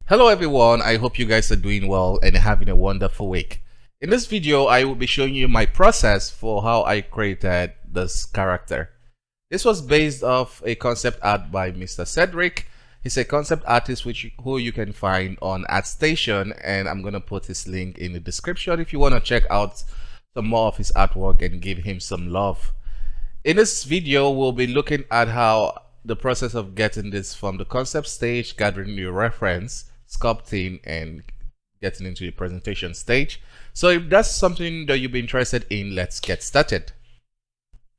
Hello everyone, I hope you guys are doing well and having a wonderful week. In this video, I will be showing you my process for how I created this character. This was based off a concept art by Mr. Cedric. He's a concept artist who you can find on ArtStation, and I'm going to put his link in the description if you want to check out some more of his artwork and give him some love. In this video, we'll be looking at how the process of getting this from the concept stage, gathering your reference, sculpting, and getting into the presentation stage. So if that's something that you've been interested in, let's get started.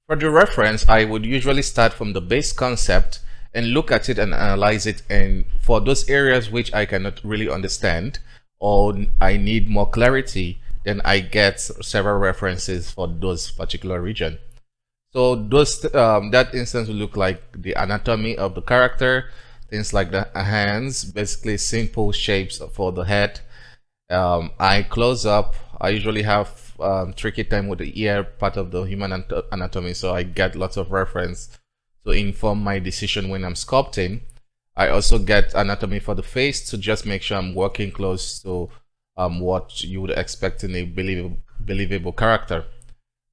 For the reference, I would usually start from the base concept and look at it and analyze it, and for those areas which I cannot really understand or I need more clarity, then I get several references for those particular region. So those that instance will look like the anatomy of the character, things like the hands, basically simple shapes for the head. Eye close up. I usually have tricky time with the ear part of the human anatomy, so I get lots of reference to inform my decision when I'm sculpting. I also get anatomy for the face to just make sure I'm working close to what you would expect in a believable character.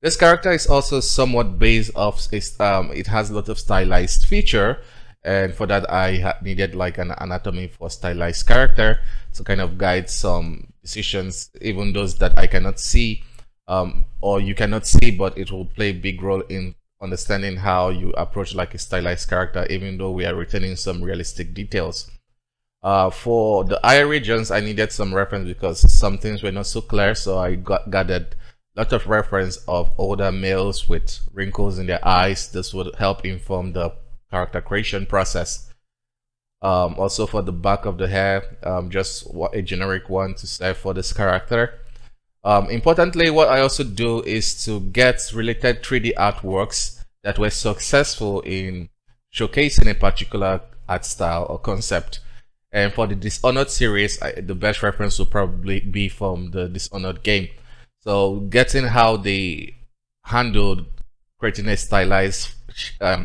This character is also somewhat based off it has a lot of stylized feature, and for that I needed like an anatomy for stylized character to kind of guide some decisions, even those that I cannot see or you cannot see, but it will play a big role in understanding how you approach like a stylized character, even though we are retaining some realistic details. For the eye regions, I needed some reference because some things were not so clear, so I gathered lot of reference of older males with wrinkles in their eyes. This would help inform the character creation process. Also for the back of the hair, just a generic one to serve for this character. Importantly, what I also do is to get related 3D artworks that were successful in showcasing a particular art style or concept. And for the Dishonored series, the best reference will probably be from the Dishonored game. So getting how they handled creating a stylized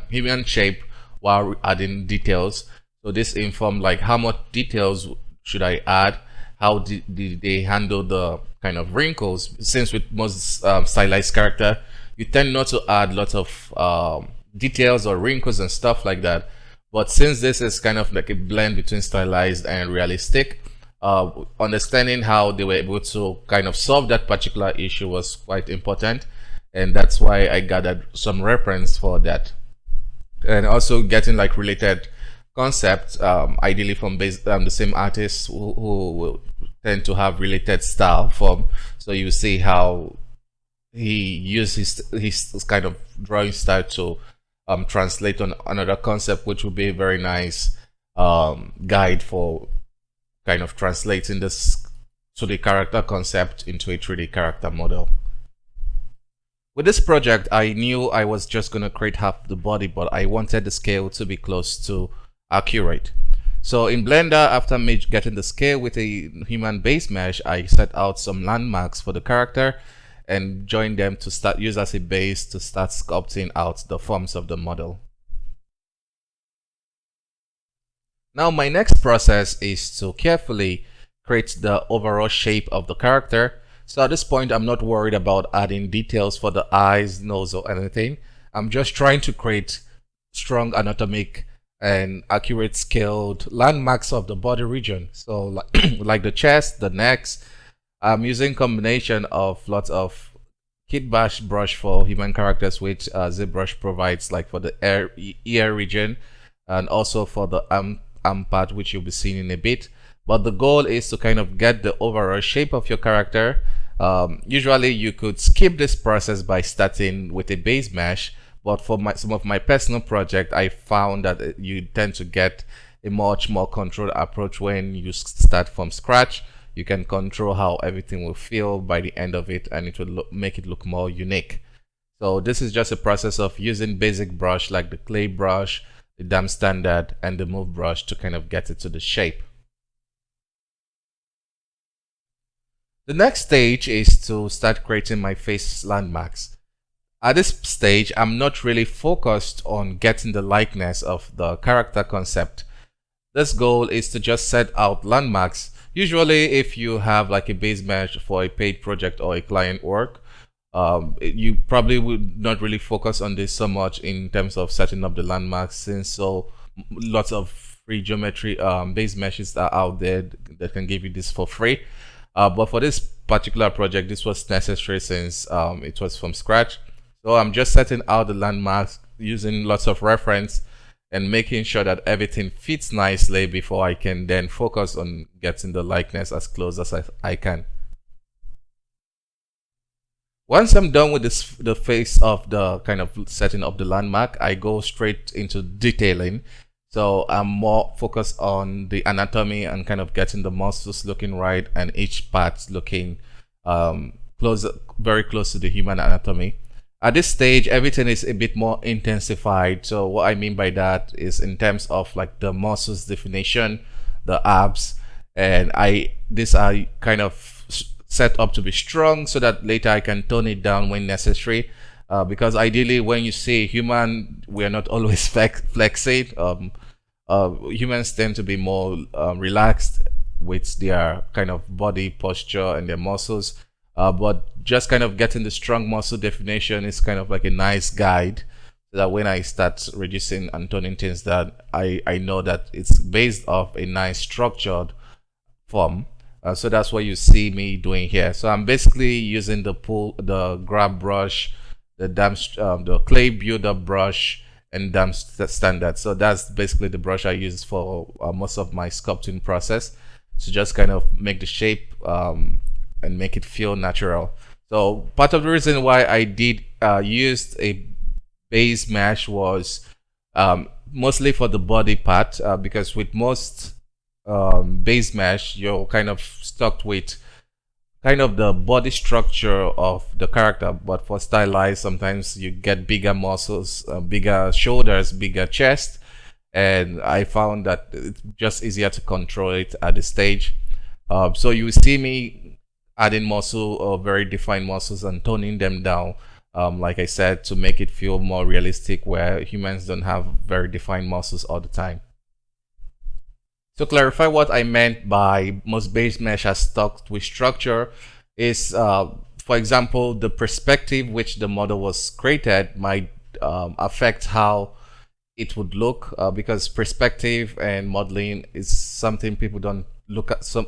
human shape while adding details. So this informed like how much details should I add, how did they handle the kind of wrinkles, since with most stylized character you tend not to add lots of details or wrinkles and stuff like that. But since this is kind of like a blend between stylized and realistic, understanding how they were able to kind of solve that particular issue was quite important, and that's why I gathered some reference for that. And also getting like related concepts, ideally from the same artists who will tend to have related style form. So you see how he used his kind of drawing style to translate on another concept, which would be a very nice guide for kind of translating this to the character concept into a 3D character model. With this project, I knew I was just going to create half the body, but I wanted the scale to be close to accurate. So in Blender, after getting the scale with a human base mesh, I set out some landmarks for the character and joined them to use as a base to start sculpting out the forms of the model. Now my next process is to carefully create the overall shape of the character. So at this point, I'm not worried about adding details for the eyes, nose, or anything. I'm just trying to create strong anatomic and accurate scaled landmarks of the body region. So like the chest, the necks, I'm using combination of lots of kit bash brush for human characters, which ZBrush provides like for the ear region, and also for the arm part, which you'll be seeing in a bit. But the goal is to kind of get the overall shape of your character. Usually you could skip this process by starting with a base mesh, but for some of my personal project, I found that you tend to get a much more controlled approach when you start from scratch. You can control how everything will feel by the end of it, and it will make it look more unique. So this is just a process of using basic brush like the clay brush, the dam standard, and the move brush to kind of get it to the shape. The next stage is to start creating my face landmarks. At this stage, I'm not really focused on getting the likeness of the character concept. This goal is to just set out landmarks. Usually, if you have like a base mesh for a paid project or a client work, you probably would not really focus on this so much in terms of setting up the landmarks, since lots of free geometry base meshes are out there that can give you this for free. But for this particular project, this was necessary since it was from scratch. So I'm just setting out the landmarks using lots of reference and making sure that everything fits nicely before I can then focus on getting the likeness as close as I can. Once I'm done with the face of the kind of setting of the landmark, I go straight into detailing. So I'm more focused on the anatomy and kind of getting the muscles looking right and each part looking close, very close to the human anatomy. At this stage, everything is a bit more intensified. So what I mean by that is in terms of like the muscles definition, the abs, and these are kind of set up to be strong so that later I can tone it down when necessary. Because ideally, when you see human, we are not always flexing. Humans tend to be more relaxed with their kind of body posture and their muscles. But just kind of getting the strong muscle definition is kind of like a nice guide, so that when I start reducing and toning things, that I know that it's based off a nice structured form. So that's what you see me doing here. So I'm basically using the grab brush, the clay builder brush, and dam standard. So that's basically the brush I use for most of my sculpting process, to just kind of make the shape and make it feel natural. So part of the reason why I did use a base mesh was mostly for the body part, because with most base mesh, you're kind of stuck with kind of the body structure of the character. But for stylized, sometimes you get bigger muscles, bigger shoulders, bigger chest, and I found that it's just easier to control it at this stage. So you see me adding muscle or very defined muscles and toning them down, like I said, to make it feel more realistic, where humans don't have very defined muscles all the time. To clarify what I meant by most base mesh are stuck with structure is, for example, the perspective which the model was created might affect how it would look, because perspective and modeling is something people don't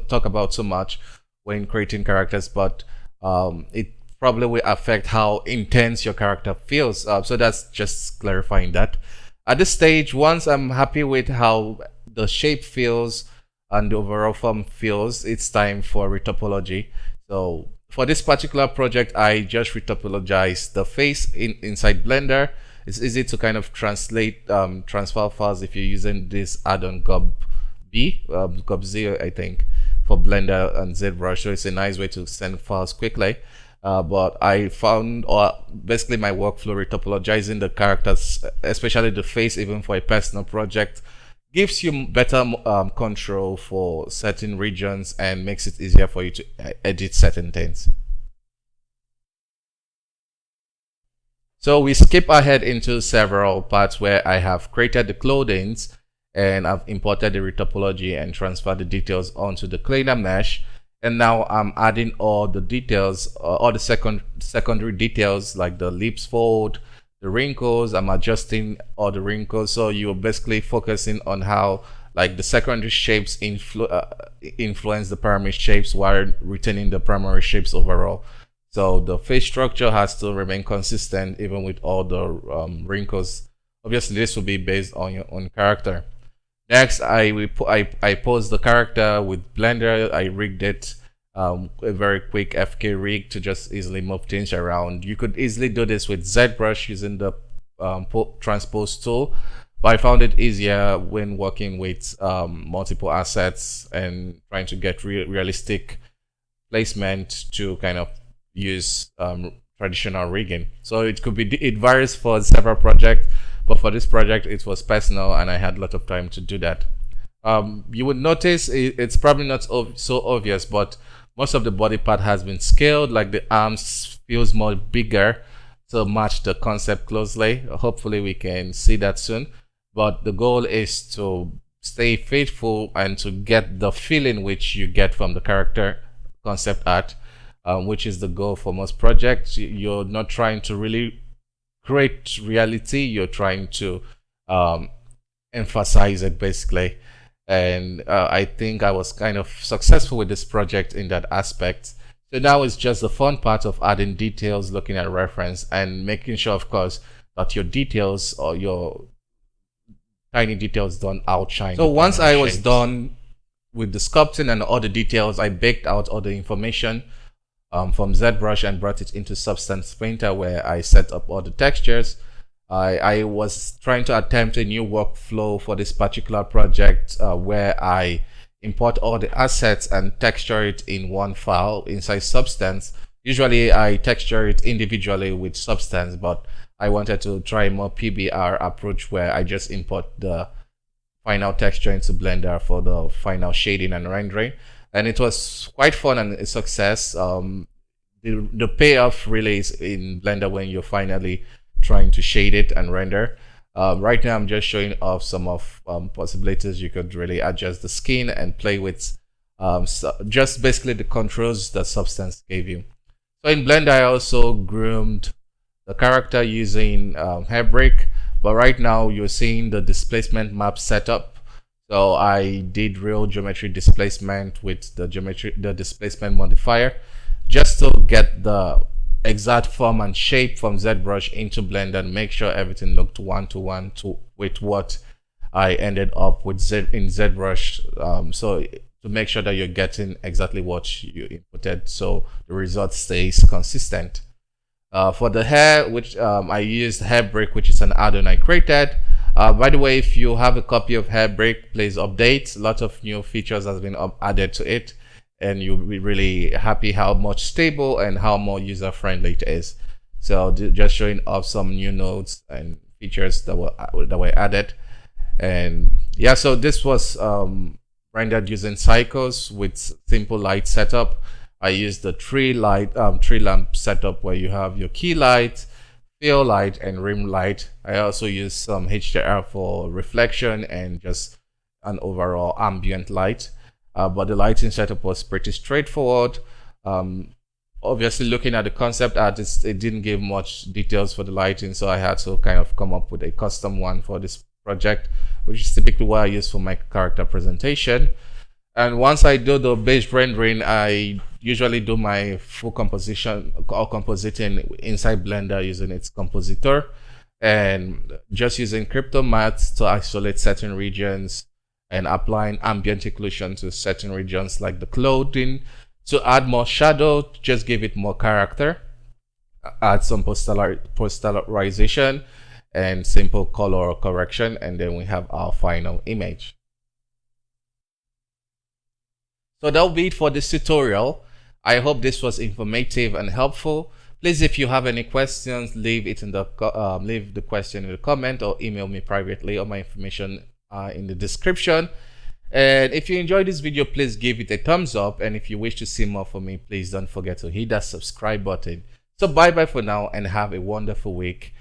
talk about so much when creating characters, but it probably will affect how intense your character feels. So that's just clarifying that. At this stage, once I'm happy with how the shape feels and the overall form feels, it's time for retopology. So for this particular project, I just retopologized the face inside Blender. It's easy to kind of translate transfer files if you're using this add-on GobZ, I think, for Blender and ZBrush. So it's a nice way to send files quickly. But I found, or basically my workflow, retopologizing the characters, especially the face, even for a personal project, gives you better control for certain regions and makes it easier for you to edit certain things. So we skip ahead into several parts where I have created the clothings and I've imported the retopology and transferred the details onto the cleaner mesh. And now I'm adding all the details, all the secondary details like the lips fold, the wrinkles. I'm adjusting all the wrinkles. So you're basically focusing on how like the secondary shapes influence the primary shapes while retaining the primary shapes overall. So the face structure has to remain consistent even with all the wrinkles. Obviously, this will be based on your own character. Next, I pose the character with Blender. I rigged it, a very quick FK rig to just easily move things around. You could easily do this with ZBrush using the transpose tool, but I found it easier when working with multiple assets and trying to get realistic placement to kind of use traditional rigging. So it varies for several projects, but for this project it was personal and I had a lot of time to do that. You would notice it's probably not so obvious, but most of the body part has been scaled, like the arms feels more bigger to match the concept closely. Hopefully we can see that soon, but the goal is to stay faithful and to get the feeling which you get from the character concept art, which is the goal for most projects. You're not trying to really create reality, you're trying to emphasize it basically. And I think I was kind of successful with this project in that aspect. So now it's just the fun part of adding details, looking at reference, and making sure, of course, that your details or your tiny details don't outshine. So once I was done with the sculpting and all the details, I baked out all the information from ZBrush and brought it into Substance Painter, where I set up all the textures. I was trying to attempt a new workflow for this particular project where I import all the assets and texture it in one file inside Substance. Usually I texture it individually with Substance, but I wanted to try a more PBR approach where I just import the final texture into Blender for the final shading and rendering. And it was quite fun and a success. The payoff really is in Blender when you're finally trying to shade it and render. Right now I'm just showing off some of possibilities. You could really adjust the skin and play with so just basically the controls that Substance gave you. So in Blender I also groomed the character using Hairbrake, but right now you're seeing the displacement map setup. So I did real geometry displacement with the displacement modifier just to get the exact form and shape from ZBrush into Blender and make sure everything looked one-to-one with what I ended up with in ZBrush. So to make sure that you're getting exactly what you inputted, so the result stays consistent. For the hair, which I used Hairbrake, which is an add-on I created. By the way, if you have a copy of Hairbrake, please update. A lot of new features has been added to it, and you'll be really happy how much stable and how more user-friendly it is. So just showing off some new nodes and features that were added. And yeah, so this was rendered using Cycles with simple light setup. I used the tree lamp setup where you have your key light, fill light, and rim light. I also used some HDR for reflection and just an overall ambient light. But the lighting setup was pretty straightforward. Obviously, looking at the concept art, it didn't give much details for the lighting, so I had to kind of come up with a custom one for this project, which is typically what I use for my character presentation. And once I do the base rendering, I usually do my full composition or compositing inside Blender using its compositor and just using CryptoMatte to isolate certain regions and applying ambient occlusion to certain regions like the clothing to add more shadow, just give it more character, add some posterization and simple color correction, and then we have our final image. So that'll be it for this tutorial. I hope this was informative and helpful. Please, if you have any questions, leave the question in the comment or email me privately. All my information in the description. And if you enjoyed this video, please give it a thumbs up. And if you wish to see more from me, please don't forget to hit that subscribe button. So bye bye for now and have a wonderful week.